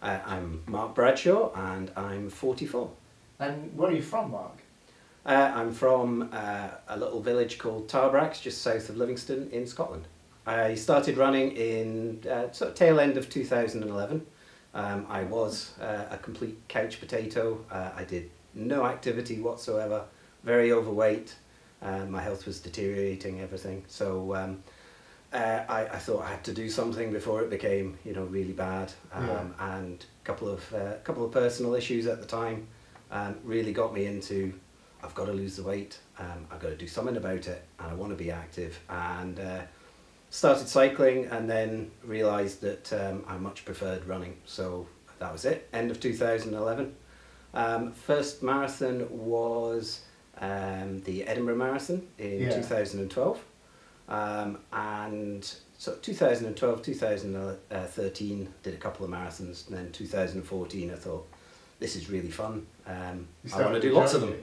I'm Mark Bradshaw and I'm 44. And where are you from, Mark? I'm from a little village called Tarbrax, just south of Livingston in Scotland. I started running in sort of tail end of 2011. I was a complete couch potato. I did no activity whatsoever, very overweight. My health was deteriorating, everything. So I thought I had to do something before it became, really bad. And a couple of personal issues at the time really got me into, I've got to lose the weight. I've got to do something about it, and I want to be active. And started cycling, and then realised that I much preferred running. So that was it. End of 2011. First marathon was the Edinburgh Marathon in 2012. And so 2012, 2013 did a couple of marathons, and then 2014 I thought, this is really fun. I want to do lots of them.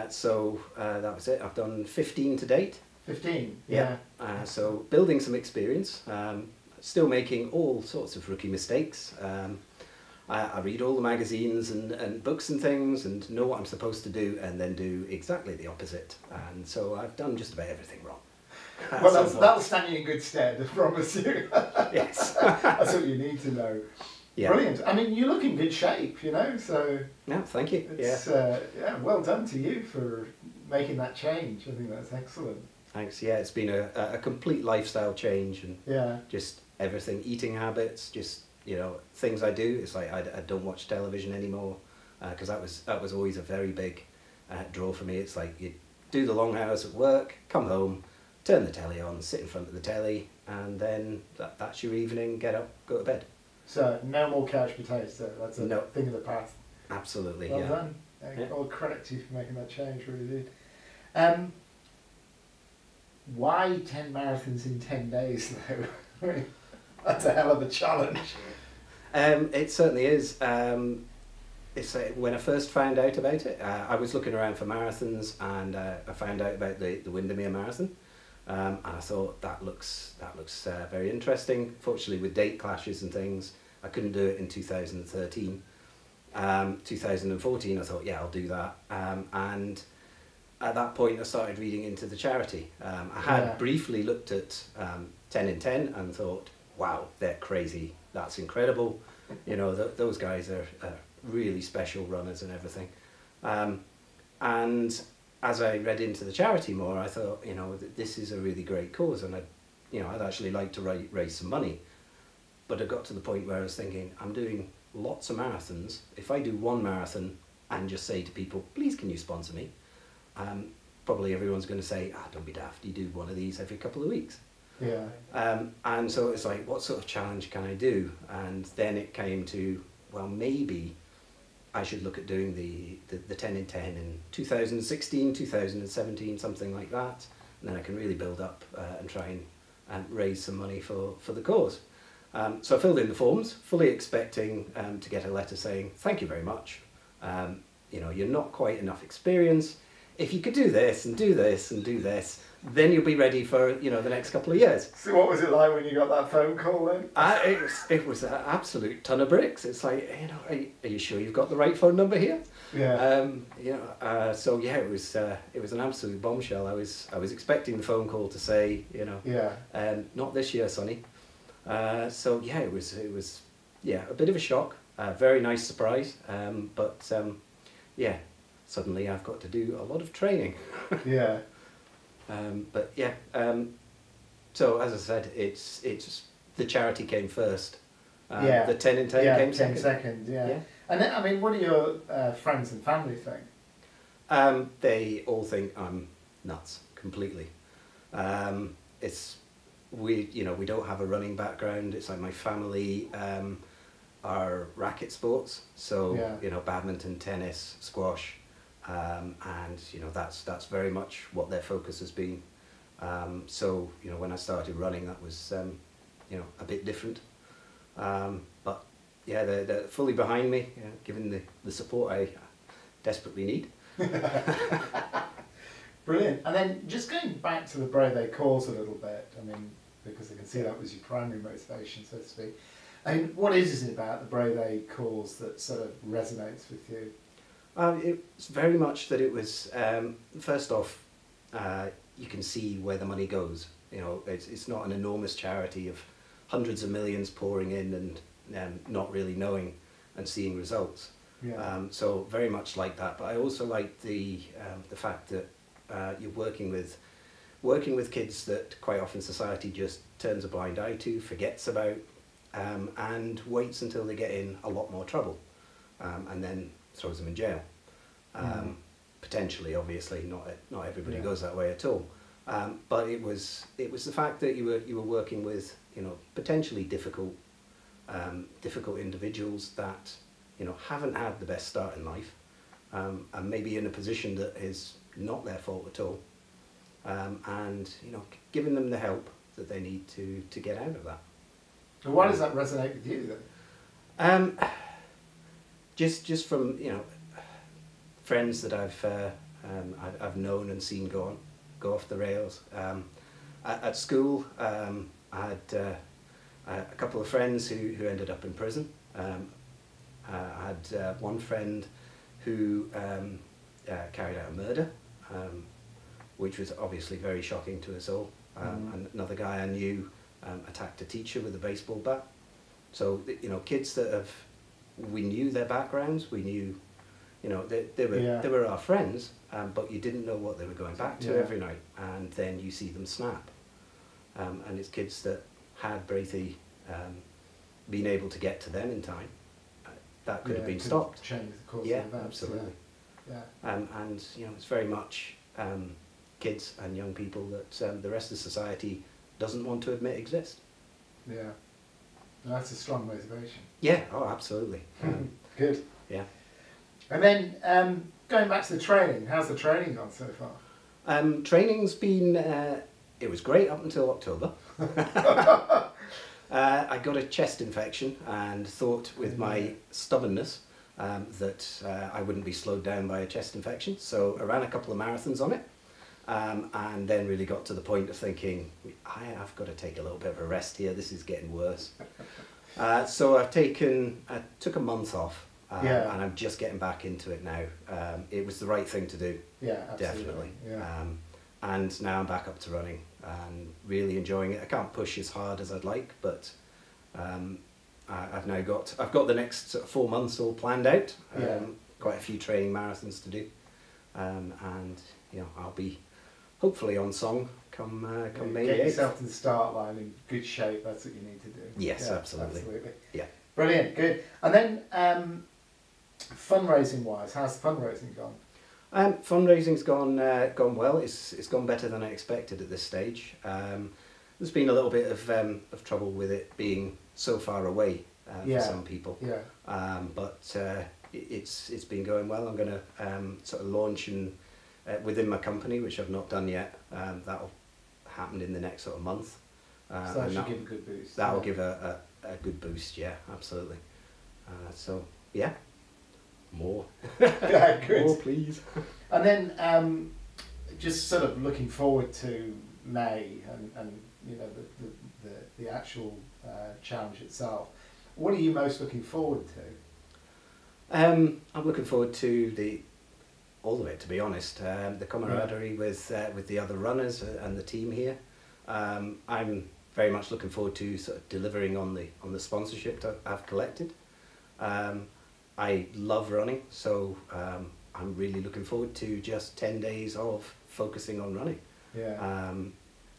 So that was it. I've done 15 to date. 15? Yeah. So building some experience, still making all sorts of rookie mistakes. I read all the magazines and books and things and know what I'm supposed to do, and then do exactly the opposite. And so I've done just about everything wrong. Well, that'll stand you in good stead, I promise you. Yes. That's what you need to know. Yeah. Brilliant. I mean, you look in good shape, so... No, thank you. It's, well done to you for making that change. I think that's excellent. Thanks. Yeah, it's been a complete lifestyle change, and just everything, eating habits, just, things I do. It's like I don't watch television anymore, because that was always a very big draw for me. It's like you do the long hours at work, come home, turn the telly on, sit in front of the telly, and then that's your evening, get up, go to bed. So no more couch potatoes, so that's a thing of the past. Absolutely, well done. All credit to you for making that change, really did. Why 10 marathons in 10 days though? That's a hell of a challenge. It certainly is. It's when I first found out about it, I was looking around for marathons, and I found out about the Windermere Marathon. And I thought that looks very interesting. Fortunately, with date clashes and things, I couldn't do it in 2013. 2014, I thought, yeah, I'll do that. And at that point, I started reading into the charity. I had briefly looked at 10 in 10 and thought, wow, they're crazy. That's incredible. Those guys are really special runners and everything. And as I read into the charity more, I thought, this is a really great cause, and I'd actually like to raise some money. But I got to the point where I was thinking, I'm doing lots of marathons. If I do one marathon and just say to people, please can you sponsor me? Probably everyone's going to say, don't be daft, you do one of these every couple of weeks. Yeah. And so it's like, what sort of challenge can I do? And then it came to, well, maybe I should look at doing the 10 in 10 in 2016, 2017, something like that. And then I can really build up and try and raise some money for the cause. So I filled in the forms, fully expecting to get a letter saying, thank you very much. You're not quite enough experience. If you could do this and do this and do this, then you'll be ready for the next couple of years. So what was it like when you got that phone call then? It was an absolute ton of bricks. It's like, are you sure you've got the right phone number here? Yeah. So yeah, it was an absolute bombshell. I was expecting the phone call to say, not this year, Sonny. So yeah, it was a bit of a shock. Very nice surprise. But suddenly I've got to do a lot of training. Yeah. So as I said, it's the charity came first. The 10 in 10 came second. 10 second, yeah. And then, I mean, what do your friends and family think? They all think I'm nuts completely. We don't have a running background. It's like my family are racket sports, so badminton, tennis, squash. And that's very much what their focus has been. So when I started running, that was a bit different. But yeah, they're fully behind me, given the support I desperately need. Brilliant. And then just going back to the Brave cause a little bit, I mean, because I can see that was your primary motivation, so to speak. And what is it about the Brave Aid cause that sort of resonates with you? It's very much that it was, first off, you can see where the money goes. You know, it's not an enormous charity of hundreds of millions pouring in and not really knowing and seeing results. Yeah. So very much like that. But I also like the fact that you're working with kids that quite often society just turns a blind eye to, forgets about, and waits until they get in a lot more trouble, and then throws them in jail. Potentially, obviously, not everybody goes that way at all. But it was the fact that you were working with, you know, potentially difficult individuals that, you know, haven't had the best start in life, and maybe in a position that is not their fault at all, and, you know, giving them the help that they need to get out of that. And why does that resonate with you then? Just from, you know, friends that I've known and seen go off the rails. At school, I had a couple of friends who ended up in prison. I had one friend who carried out a murder, which was obviously very shocking to us all. And another guy I knew attacked a teacher with a baseball bat. So, you know, kids that we knew their backgrounds, we knew, you know, they were our friends, but you didn't know what they were going back to every night, and then you see them snap. And it's kids that had Braithey been able to get to them in time, that could have been stopped. Change the course of events. Absolutely. Yeah. And, you know, it's very much kids and young people that the rest of society doesn't want to admit exist. Yeah. And that's a strong motivation. Yeah, oh, absolutely. Good. Yeah. And then going back to the training, how's the training gone so far? Training's been, it was great up until October. I got a chest infection and thought with my stubbornness that I wouldn't be slowed down by a chest infection. So I ran a couple of marathons on it, and then really got to the point of thinking, I've got to take a little bit of a rest here, this is getting worse. So I took a month off, and I'm just getting back into it now. It was the right thing to do, definitely. Yeah. And now I'm back up to running and really enjoying it. I can't push as hard as I'd like, but I've got the next sort of 4 months all planned out. Quite a few training marathons to do, and you know, I'll be hopefully on song come May 8th. Get yourself to the start line in good shape. That's what you need to do. Yes, absolutely. Yeah. Brilliant. Good. And then fundraising wise, how's the fundraising gone? Fundraising's gone well. It's gone better than I expected at this stage. There's been a little bit of trouble with it being so far away for some people. Yeah. But it's been going well. I'm going to sort of launch within my company, which I've not done yet. That'll happen in the next sort of month. So that should give a good boost. That'll give a good boost. Yeah, absolutely. So yeah. More. Yeah, good. More, please. And then just sort of looking forward to May and you know the actual challenge itself. What are you most looking forward to? I'm looking forward to all of it, to be honest. The camaraderie with the other runners and the team here. I'm very much looking forward to sort of delivering on the sponsorship that I've collected. I love running, so I'm really looking forward to just 10 days of focusing on running. Yeah.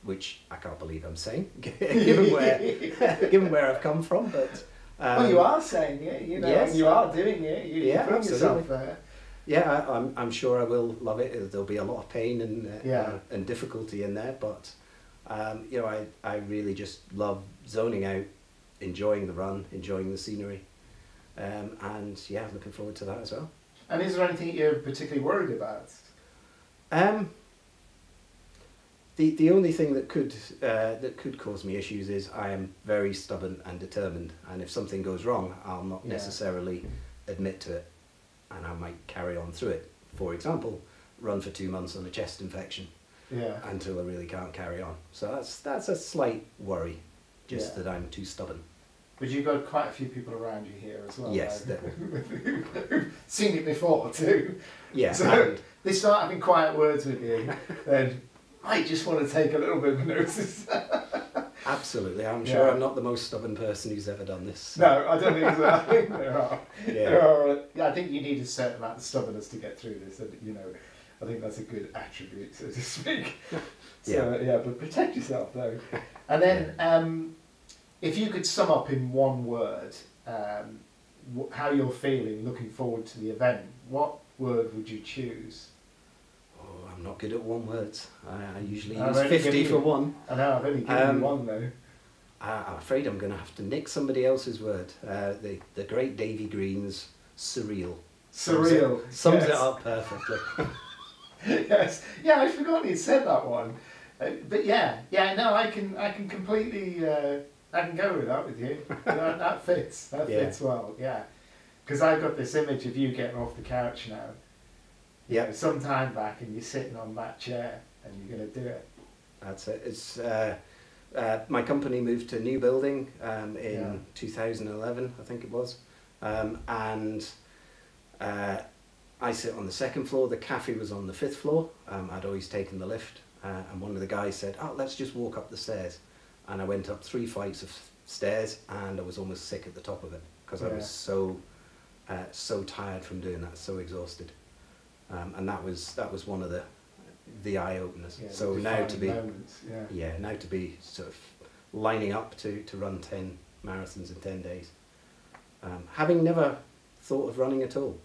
Which I can't believe I'm saying, given where I've come from. But well, you are saying it, you know, yes, and you are doing it. You're putting yourself there. Yeah, I'm sure I will love it. There'll be a lot of pain and difficulty in there, but you know, I really just love zoning out, enjoying the run, enjoying the scenery. And yeah, I'm looking forward to that as well. And is there anything you're particularly worried about? The only thing that could cause me issues is I am very stubborn and determined, and if something goes wrong, I'll not necessarily admit to it, and I might carry on through it. For example, run for 2 months on a chest infection, until I really can't carry on. So that's a slight worry, just that I'm too stubborn. But you've got quite a few people around you here as well. Yes, who've seen it before too. Yeah. So And they start having quiet words with you, then I just want to take a little bit of notice. absolutely, I'm sure Yeah. I'm not the most stubborn person who's ever done this. No, I don't think so. I think there are. Yeah. There are. Yeah, I think you need a certain amount of stubbornness to get through this, and you know, I think that's a good attribute, so to speak. So yeah, but protect yourself though. And then, if you could sum up in one word how you're feeling, looking forward to the event, what word would you choose? Oh, I'm not good at one words. I usually I've use only 50 given for you- one. I know I've only given you one though. I'm afraid I'm going to have to nick somebody else's word. The great Davy Green's surreal. Surreal. Sums it yes. up perfectly. Yes. Yeah, I'd forgotten you said that one. But yeah, no, I can completely, I can go with that with you. That fits. That Yeah. fits well. Yeah, because I've got this image of you getting off the couch now. Yeah, Some time back, and you're sitting on that chair, and you're going to do it. that's it. It's my company moved to a new building in Yeah. 2011, I think it was, and I sit on the second floor. The cafe was on the 5th floor. I'd always taken the lift, and one of the guys said, "Oh, let's just walk up the stairs." And I went up 3 flights of stairs, and I was almost sick at the top of it because I Yeah. was so tired from doing that, so exhausted. And that was one of the eye openers. Yeah, So the now to be defining moments, yeah. now to be sort of lining up to run 10 marathons in 10 days, having never thought of running at all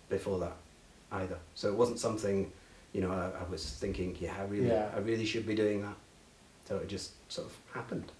before that either. So it wasn't something, I was thinking, I really should be doing that. So it just sort of happened.